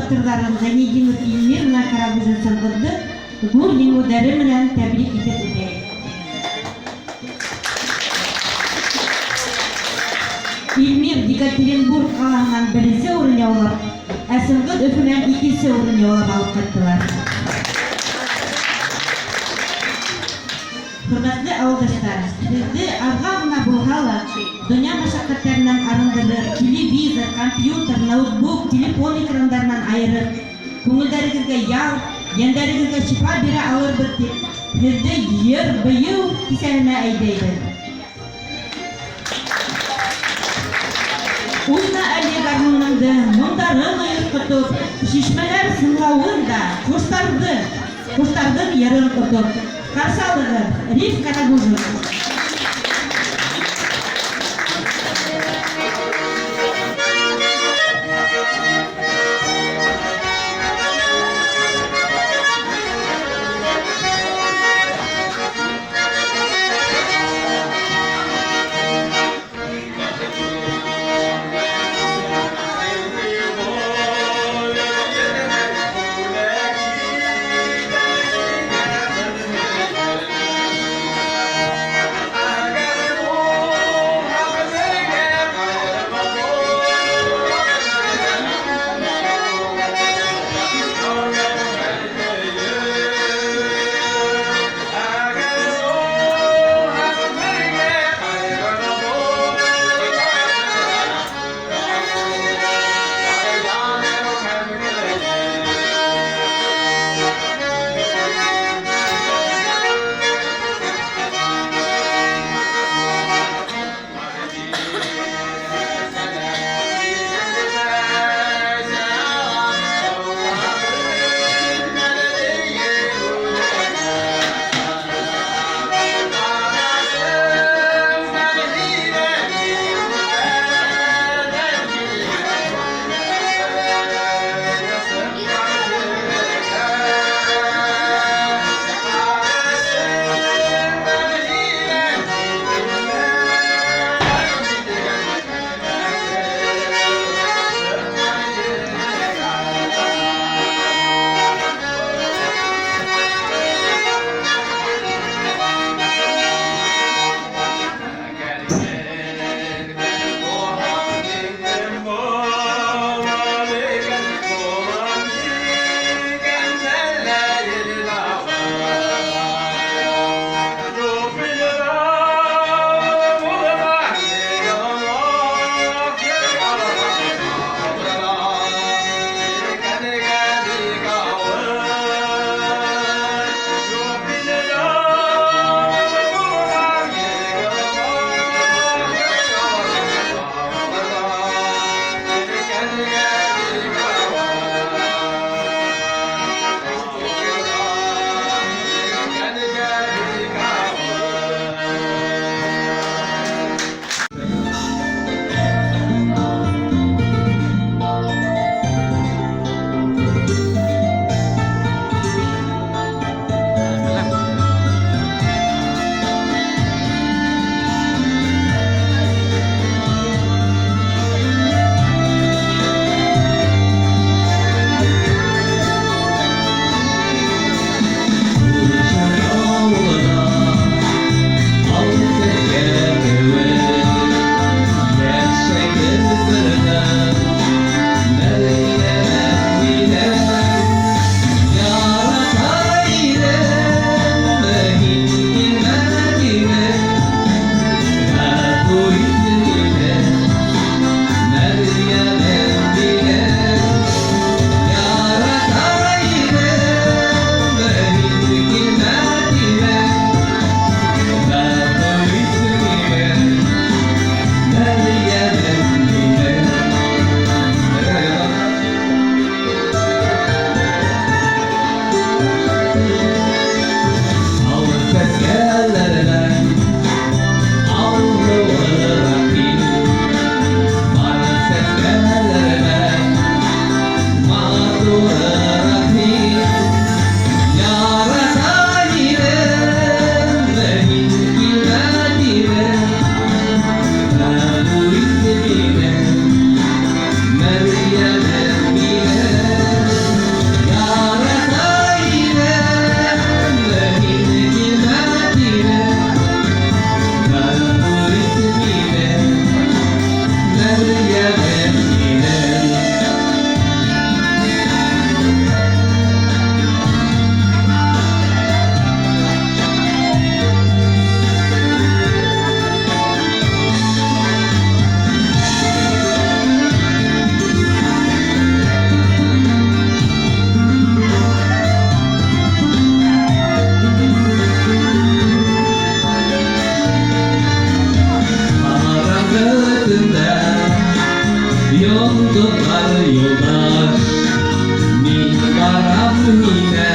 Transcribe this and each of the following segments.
батырларын және еңіз Илмир мына Карагөз сырғызды зор еңөдәрі менән тәбрик итеп үтәйек. Илмир Екатеринбург қаласынан бірінші орын яулап, Сырғыз Өфінен екінші орын яулап алып қайттылар. Hürmetli ağdaşlar, sizi arğağına bulğala, dünya meşakkatlerinden arındırır, televizor, kompüter, notebook, telefon ekranlarından ayırır, көңілдеріңізге ял, ендеріңізге шипа бере алыр деп, сізді ер бүйеу кесәліне әйдейді. Уйна әлі гармоныңды, мұндарын ұйырқытып, шешмелер сыңлауында, құштардың ерін құтып, қарсы алығыр, Риф Карагөзов. oldular yoldaş. Mingaram yine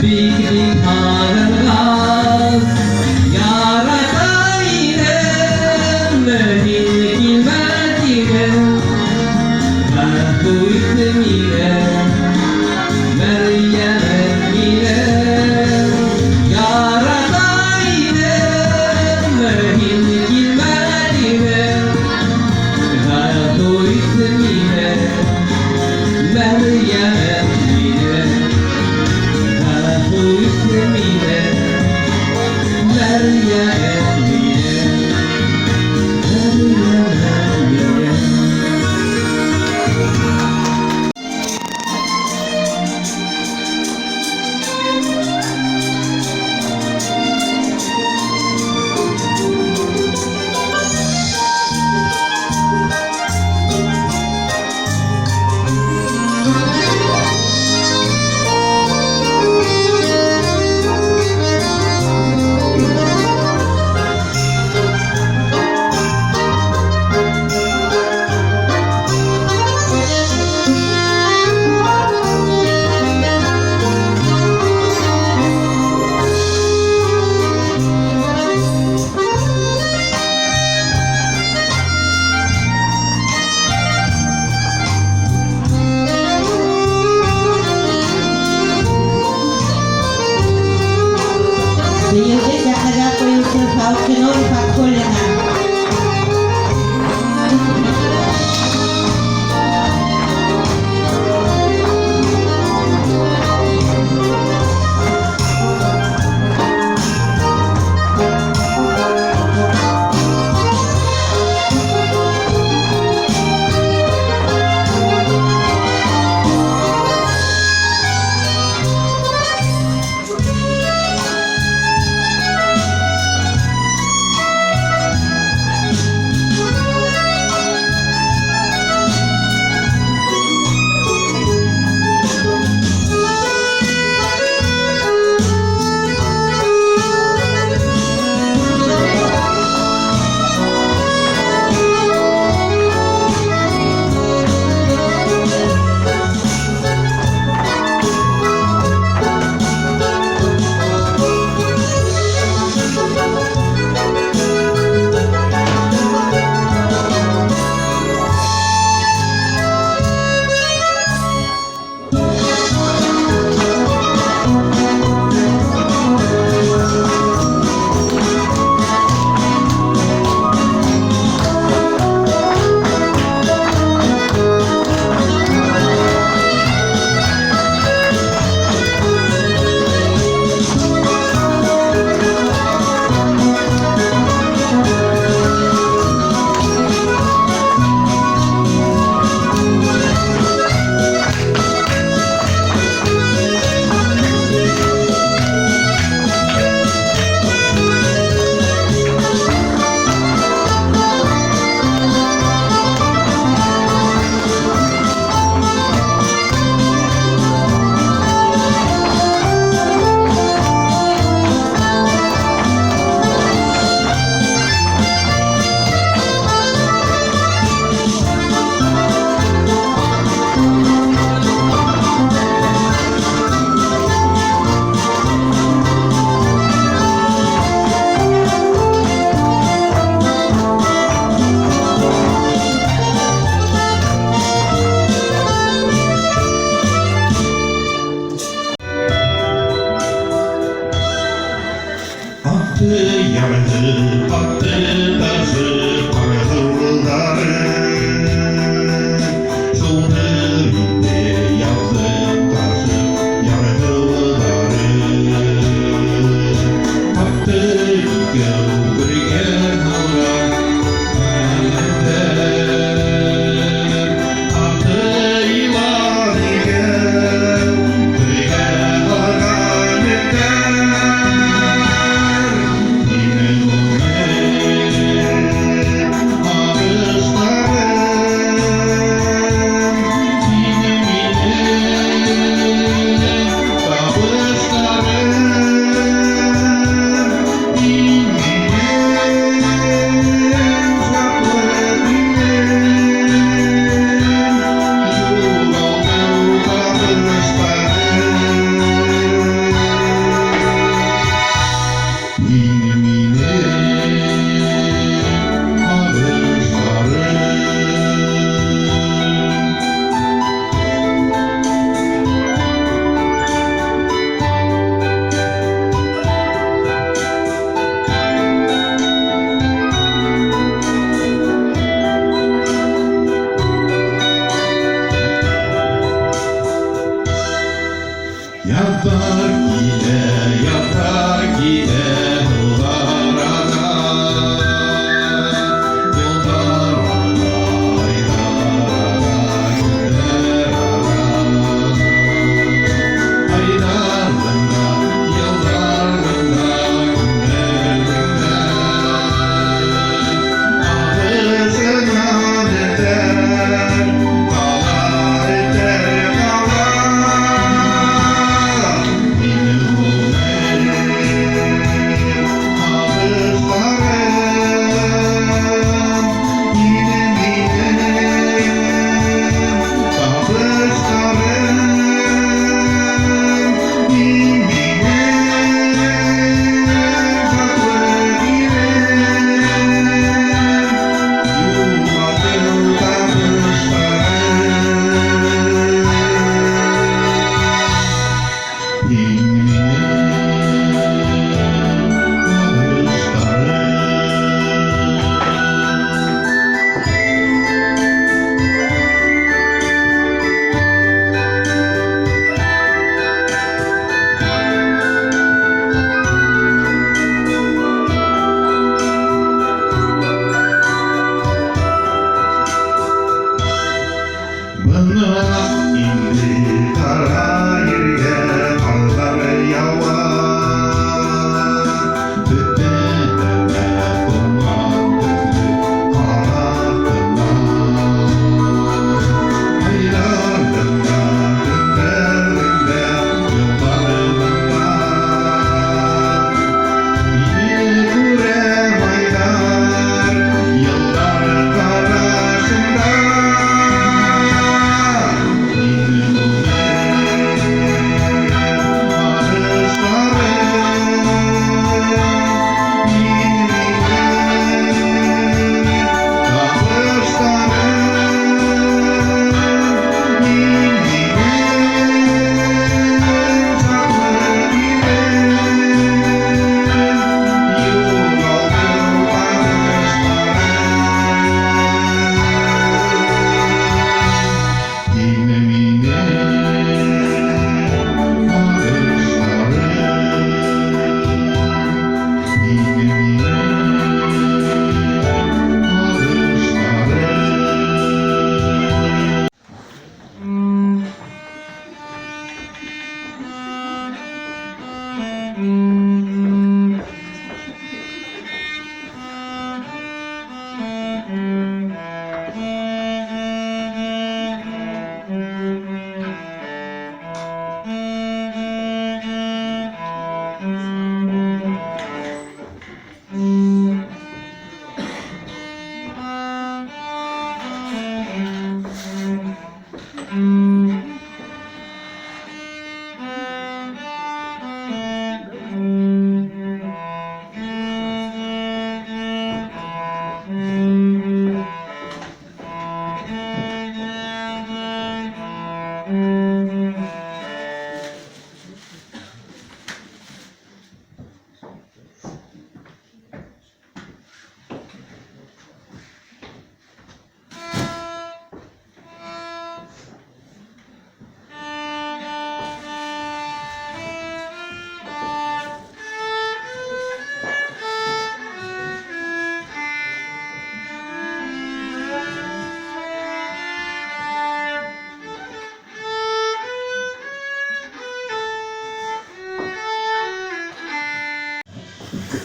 dik dik harırgaz. Yarataydım mühim kilmetine, Mahbuytum yine Meryem yine. Yarataydım mühim kilmetine, Mahbuytum yine Meryem yine. Mahbuytum yine Meryem yine. Meryem yine.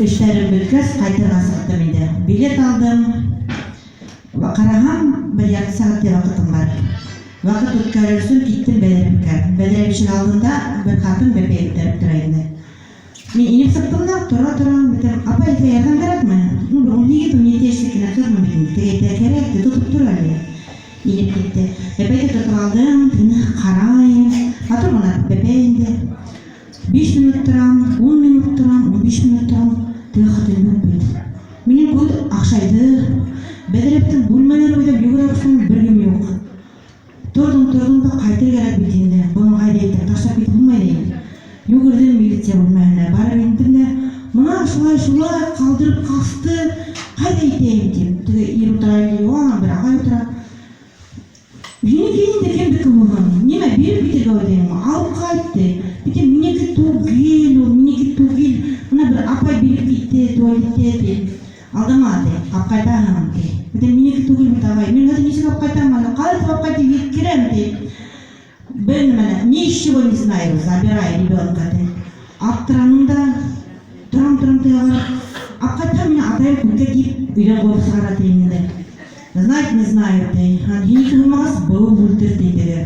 эшләрем беткәч кайтырга сыктым инде. Билет алдым. Карагам, бер ярты сәгатьтә вакытым бар. Вакыт үткәрер өчен киттем Бәдеревкә. Бәдеревче алдында бер хатын бәбе үтәреп тора иде. Мин инеп сыктым да, тора-тора, дидем, апа, итә ярдәм кирәкме? Ну, бер 17 яшьлек кенә кызмы бит, тегә кирәк, тотып тора әле. Инеп китте. Бәбәйгә тотып алдым, карайым. Атыр гына бәбә инде. 5 минут торам, 10 минут торам, 15 минут торам. Теге хатын юк бит. Минем күз акшайды. Бәдеревтең бүлмәләре уйлап йөгерәсем бер кем юк. Тордым да кайтыр кирәк бит инде. Буны кайда әйтеп ташлап китеп булмайды. Йөгердем милиция бүлмәсенә, барып индем дә, моңа шулай калдырып касты. Кайда итәм дип, теге ир утыра иде, бер агай утыра. Минеке инде кемдеке булган? Нимә биреп битергә уйдым? Алып кайтты. Дидем, минеке түгел, ул минеке түгел. Моны бер апай биреп китте, туалетте дип. Алдамады, алып кайтам ди. Дидем, минеке түгел бит агай. Мин хәзер ничек алып кайтам аны? Кайтып алып кайтып кирәм дип. Бенмәне, ничего не знаю, забирай ребенка ты. Аптыраным да, тұрам тыялар. Апқайтам мен атайым күнке дейіп, үйден қойып сығарады енді. Знает, не знаю ты. Енекі ғылмағас, бұл өлтір дейді.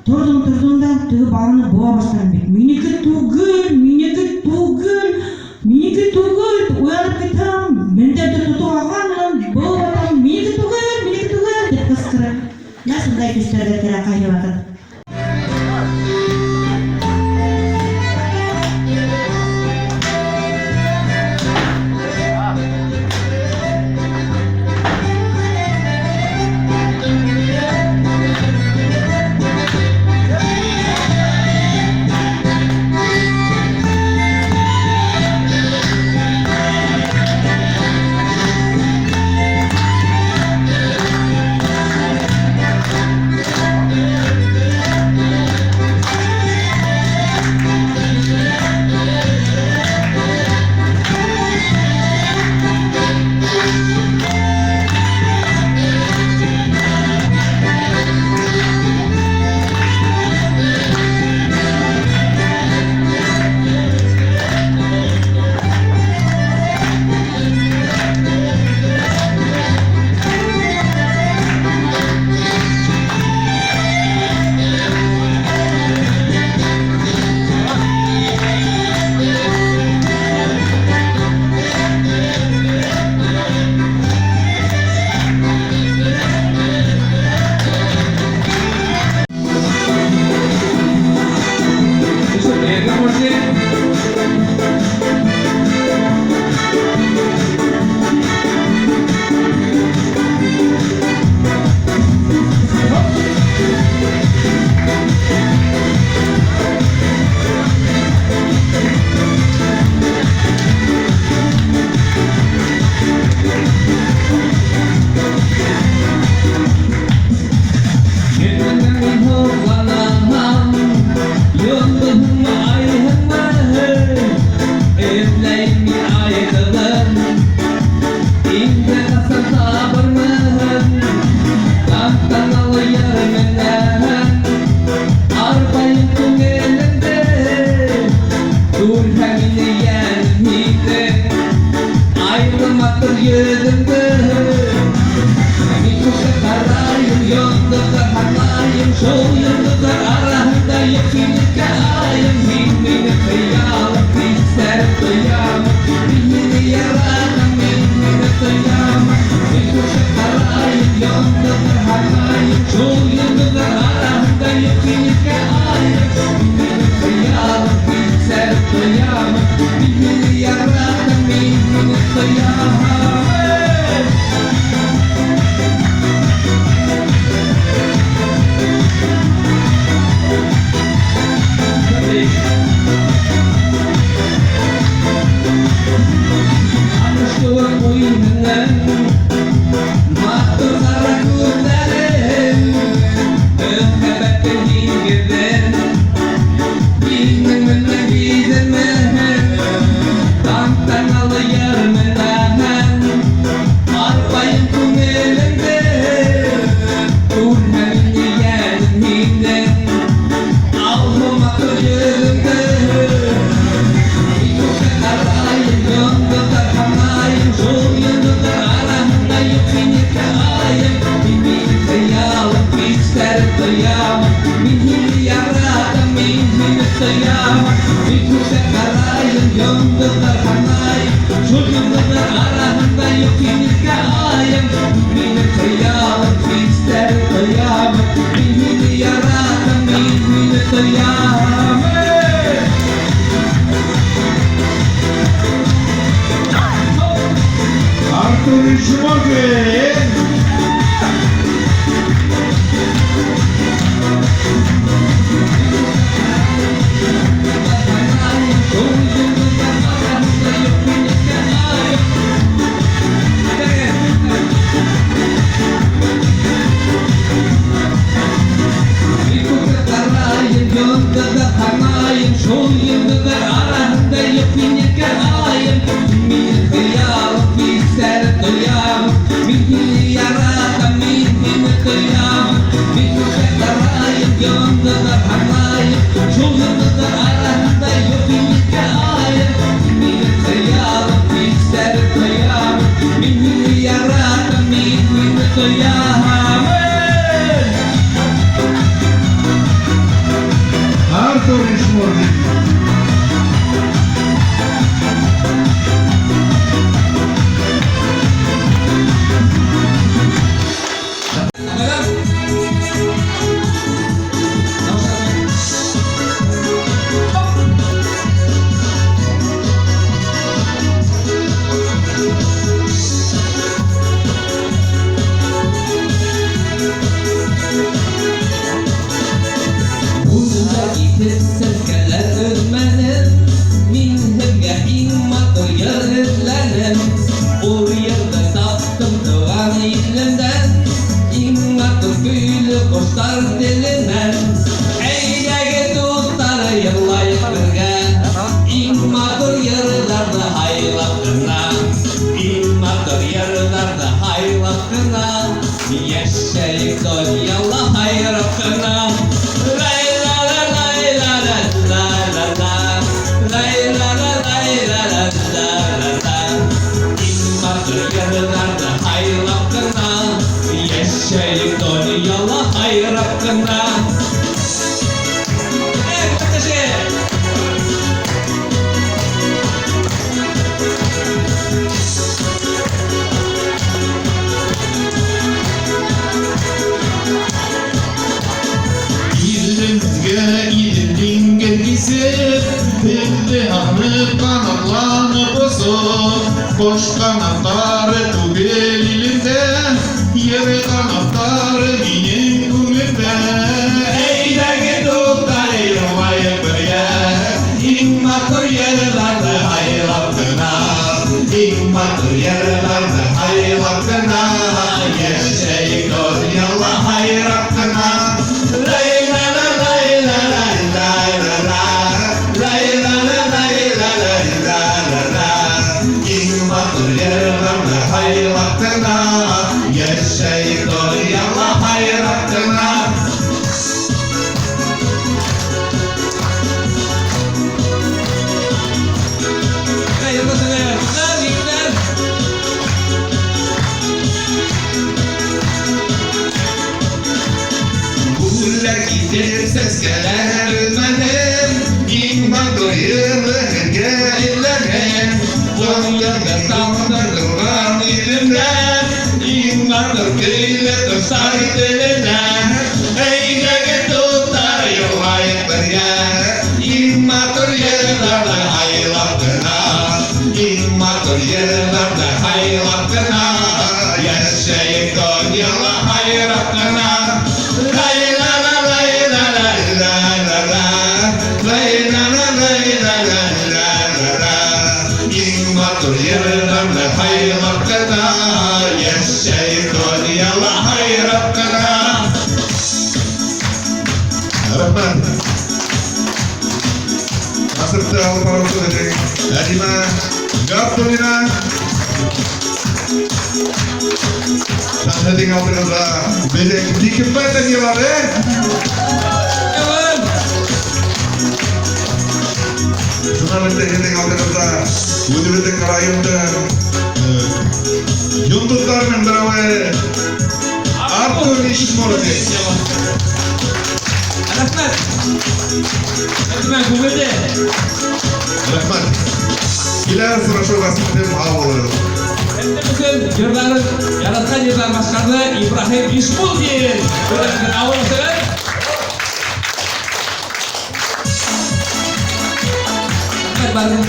Тұрдым да, түгі баланы боğa баштан бек. Менекі түгіл, оянып кетам. Мендерді тұту аған, бұл батам, менекі түгіл, деп қысқырып. Насындай күштерді кері қайы вақыт. ayam Min khayal fi star tayam Min yarat min tayam Min sakarayam yonda tarhanay Şoyunda arahanda yokin ayam Min khayal fi star tayam Min yarat min tayam Arthur Schmorgen. Arthur Schmorgen. Boş kanatları tugel ilinde, yere kanatları benim kumimde. Eydege doktar yollayı böyle, immatır yerlerde hayrattına, immatır yerlerde hayrattına, yaşayık dünyalar hayrattına. Ses gelermedim, immadır yılın gelirim. Yollarda sandırdılar ilimden, immadır kıyıdır saydırıdan. Eylege tutar yollayıp bir yer, immadır yerlerde haylattına, immadır yerlerde haylattına, yaşayıp dünyalar hayrattına. Yerlerde hayrattına, yaşayık dünyalar hayrattına. Rahman Nasır'da alıp olacak. Erima Gaptolina Sahnetin altında Bedek dikimlerden yılar Jurnalistlerin altında Uyduruduk karayında Yunduklarının beraber Әтімә көңілде. Рахмат. Келер сұрашуға сізден ауылы. Әтті бүгін жырларын яратқан ерлан басқарды Ибрахим Ишмулдин. Көріңіздің ауылысы. Барың.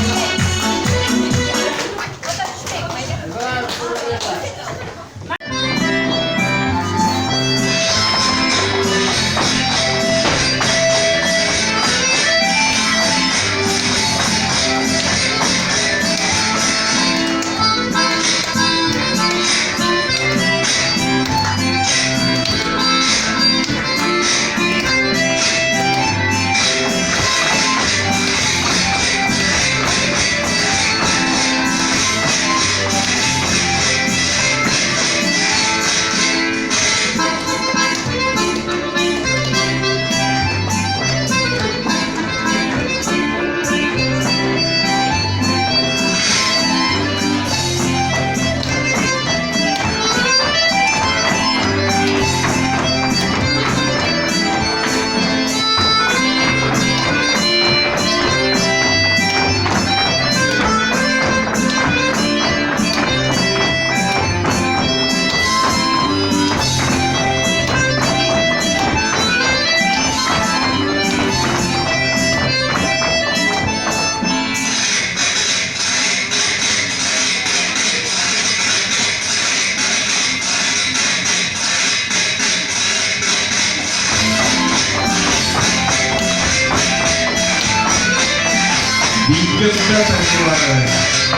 Di Jogja,